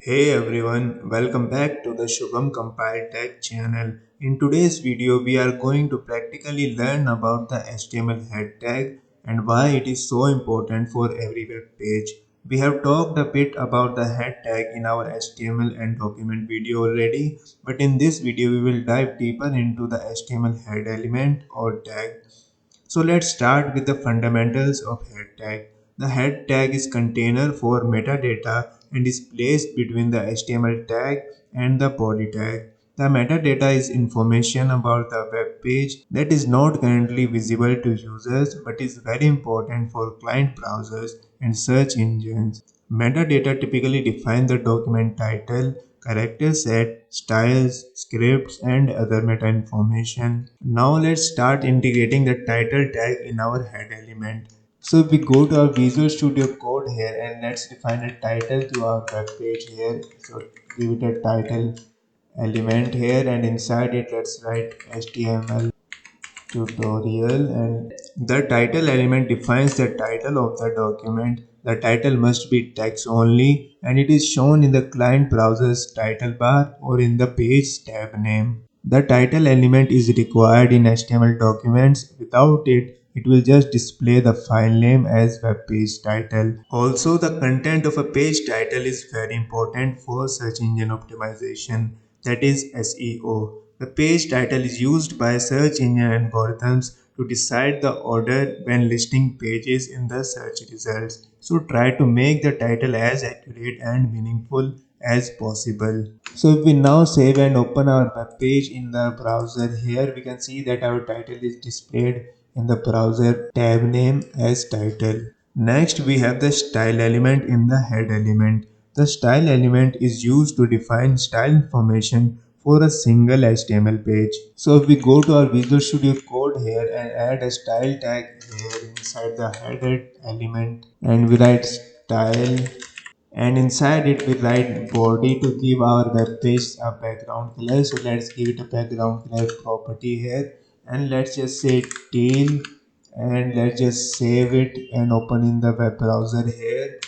Hey everyone, welcome back to the Shubham Compile Tech channel. In today's video, we are going to practically learn about the HTML head tag and why it is so important for every web page. We have talked a bit about the head tag in our HTML and document video already, but in this video, we will dive deeper into the HTML head element or tag. So let's start with the fundamentals of head tag. The head tag is container for metadata and is placed between the HTML tag and the body tag. The metadata is information about the web page that is not currently visible to users but is very important for client browsers and search engines. Metadata typically define the document title, character set, styles, scripts, and other meta information. Now let's start integrating the title tag in our head element. So if we go to our Visual Studio Code here and let's define a title to our web page here. So give it a title element here and inside it let's write HTML tutorial, and the title element defines the title of the document. The title must be text only and it is shown in the client browser's title bar or in the page tab name. The title element is required in HTML documents. Without it, it will just display the file name as web page title. Also, the content of a page title is very important for search engine optimization, that is SEO. The page title is used by search engine algorithms to decide the order when listing pages in the search results. So try to make the title as accurate and meaningful as possible. So if we now save and open our web page in the browser, here we can see that our title is displayed in the browser tab name as title. Next we have the style element in the head element. The style element is used to define style information for a single HTML page. So if we go to our Visual Studio Code here and add a style tag here inside the header element and we write style, and inside it we write body to give our web page a background color. So let's give it a background color property here and let's just say teal, and let's just save it and open in the web browser here.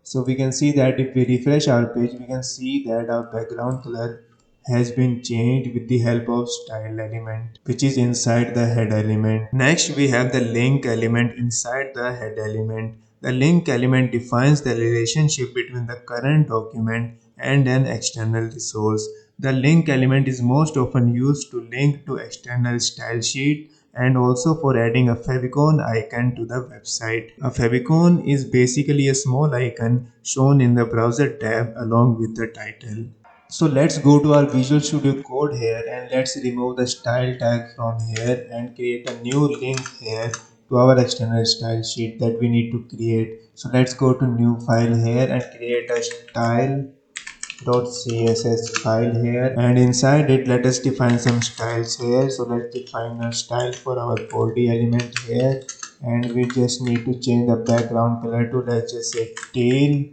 So we can see that if we refresh our page, we can see that our background color has been changed with the help of style element, which is inside the head element. Next we have the link element inside the head element. The link element defines the relationship between the current document and an external resource. The link element is most often used to link to external style sheet and also for adding a favicon icon to the website. A favicon is basically a small icon shown in the browser tab along with the title. So let's go to our Visual Studio Code here and let's remove the style tag from here and create a new link here to our external style sheet that we need to create. So let's go to new file here and create a style.css file here, and inside it let us define some styles here. So let's define a style for our body element here, and we just need to change the background color to, let's just say, teal,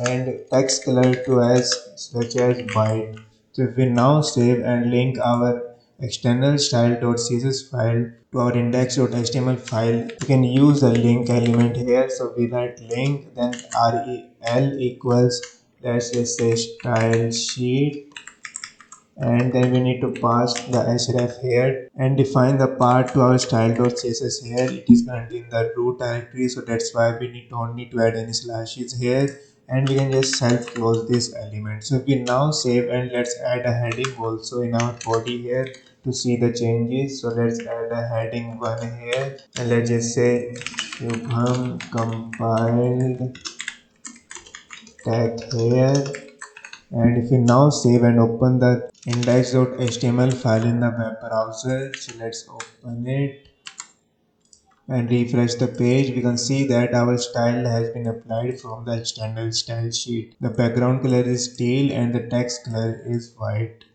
and text color to as such as white. So if we now save and link our external style.css file to our index.html file, we can use the link element here. So we write link, then rel equals, let's just say, style sheet, and then we need to pass the href here and define the path to our style.css here. It is currently in the root directory, so that's why we don't need to add any slashes here, and we can just self close this element. So if we now save and let's add a heading also in our body here to see the changes. So let's add a heading 1 here and let's just say Shubham compiled tag here. And if we now save and open the index.html file in the web browser, so let's open it and refresh the page, we can see that our style has been applied from the external style sheet. The background color is teal and the text color is white.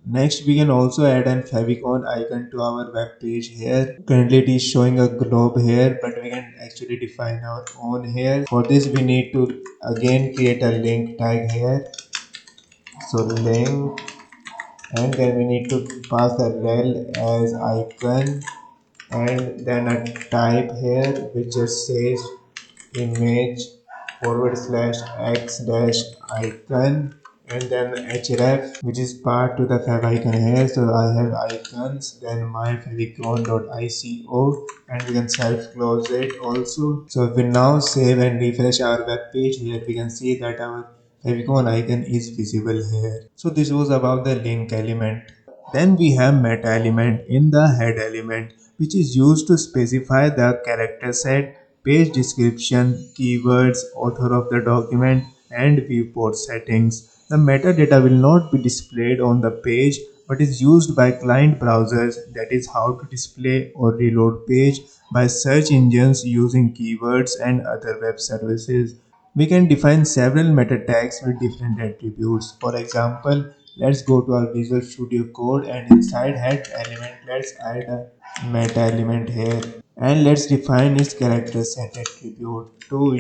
Next, we can also add an favicon icon to our web page here. Currently it is showing a globe here, but we can actually define our own here. For this we need to again create a link tag here. So link, and then we need to pass the rel as icon, and then a type here which just says image forward slash x dash icon, and then href which is part to the favicon here. So I have icons, then my favicon.ico, and we can self close it also. So if we now save and refresh our web page here, we can see that our favicon icon is visible here. So this was about the link element. Then we have meta element in the head element, which is used to specify the character set, page description, keywords, author of the document, and viewport settings. The metadata will not be displayed on the page but is used by client browsers, that is how to display or reload page by search engines using keywords and other web services. We can define several meta tags with different attributes. For example, let's go to our Visual Studio Code, and inside head element, let's add a meta element here, and let's define its character set attribute to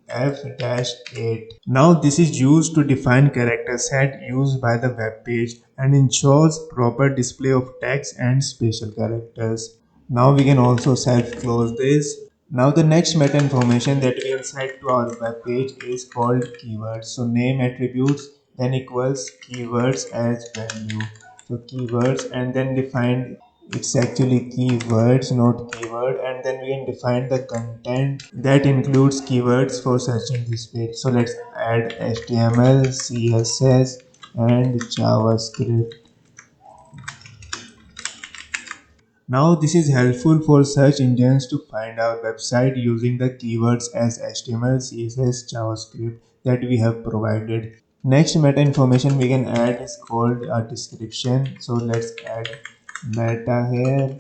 UTF-8. Now this is used to define character set used by the web page and ensures proper display of text and special characters. Now we can also self close this. Now the next meta information that we inside to our web page is called keywords. So name attributes then equals keywords as value. So keywords, and then define, it's actually keywords not keyword, and then we can define the content that includes keywords for searching this page. So let's add HTML, CSS, and JavaScript. Now this is helpful for search engines to find our website using the keywords as HTML, CSS, JavaScript that we have provided. Next meta information we can add is called a description. So let's add meta here,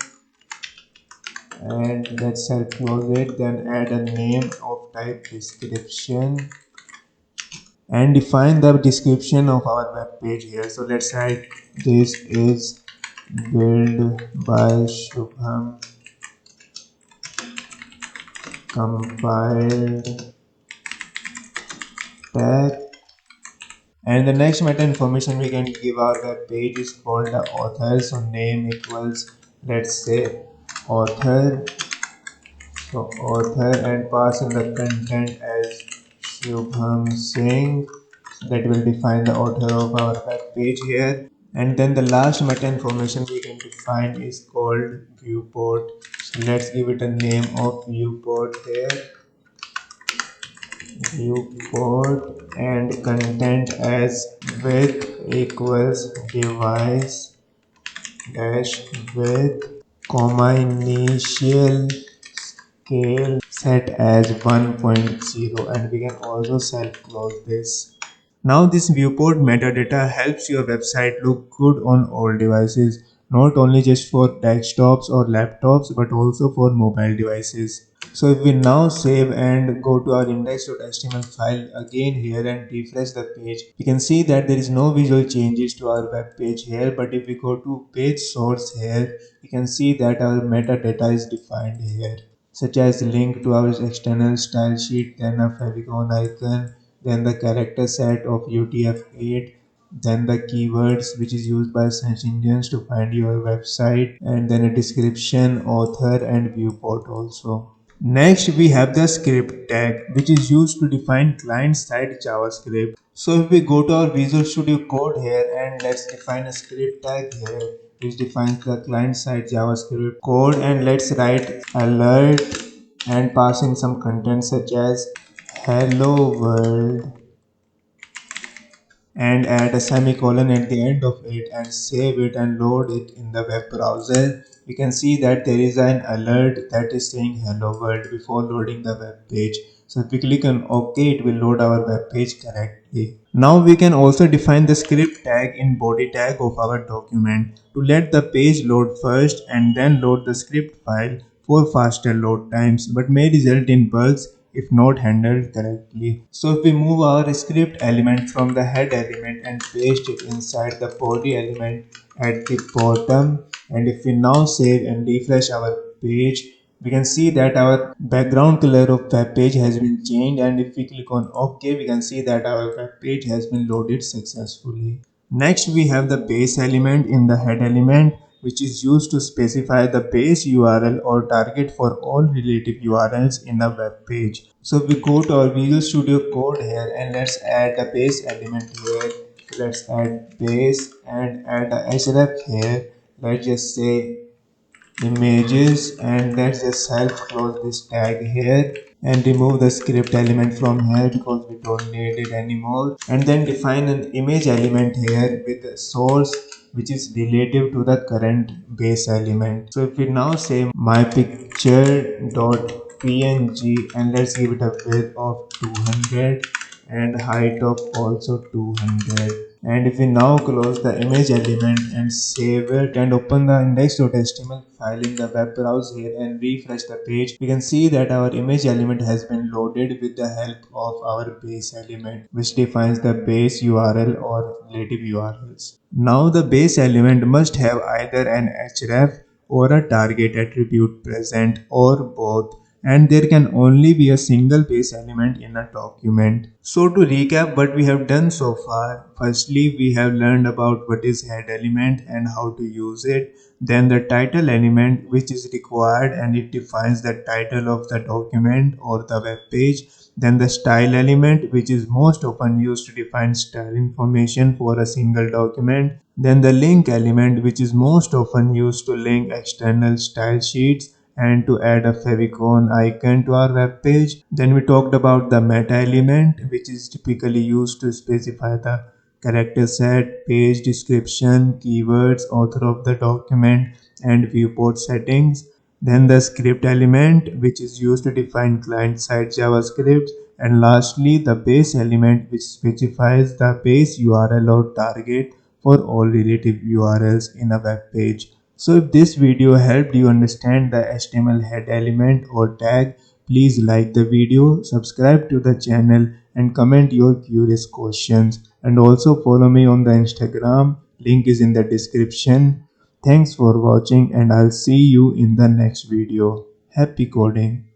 and let's self close it, then add a name of type description and define the description of our web page here. So let's write this is built by Shubham, compiled tag. And the next meta information we can give our web page is called the author. So name equals, let's say, author. So author, and pass in the content as Shubham Singh. That will define the author of our web page here. And then the last meta information we can define is called viewport. So let's give it a name of viewport here, viewport, and content as width equals device dash width, comma, initial scale set as 1.0, and we can also self close this. Now this viewport metadata helps your website look good on all devices, not only just for desktops or laptops but also for mobile devices. So if we now save and go to our index.html file again here and refresh the page, we can see that there is no visual changes to our web page here, but if we go to page source here, we can see that our metadata is defined here, such as link to our external style sheet, then a favicon icon, then the character set of UTF-8, then the keywords which is used by search engines to find your website, and then a description, author, and viewport also. Next we have the script tag, which is used to define client-side JavaScript. So if we go to our Visual Studio Code here, and let's define a script tag here which defines the client-side JavaScript code, and let's write alert and pass in some content such as hello world, and add a semicolon at the end of it and save it and load it in the web browser. We can see that there is an alert that is saying hello world before loading the web page. So if we click on OK, it will load our web page correctly. Now we can also define the script tag in body tag of our document to let the page load first and then load the script file for faster load times, but may result in bugs if not handled correctly. So if we move our script element from the head element and paste it inside the body element at the bottom, and if we now save and refresh our page, we can see that our background color of web page has been changed, and if we click on OK, we can see that our web page has been loaded successfully. Next we have the base element in the head element, which is used to specify the base URL or target for all relative URLs in a web page. So we go to our Visual Studio Code here and let's add the base element here. Let's add base and add a href here. Let's just say images, and let's just self close this tag here and remove the script element from here because we don't need it anymore, and then define an image element here with the source which is relative to the current base element. So if we now say my picture dot png and let's give it a width of 200 and height of also 200, and if we now close the image element and save it and open the index.html file in the web browser here and refresh the page, we can see that our image element has been loaded with the help of our base element, which defines the base URL or relative URLs. Now the base element must have either an href or a target attribute present or both, and there can only be a single base element in a document. So to recap what we have done so far, firstly we have learned about what is head element and how to use it, then the title element which is required and it defines the title of the document or the web page, then the style element which is most often used to define style information for a single document, then the link element which is most often used to link external style sheets and to add a favicon icon to our web page. Then we talked about the meta element which is typically used to specify the character set, page description, keywords, author of the document, and viewport settings. Then the script element which is used to define client-side JavaScript, and lastly the base element which specifies the base URL or target for all relative URLs in a web page. So if this video helped you understand the HTML head element or tag, please like the video, subscribe to the channel and comment your curious questions, and also follow me on the Instagram, link is in the description. Thanks for watching and I'll see you in the next video. Happy coding!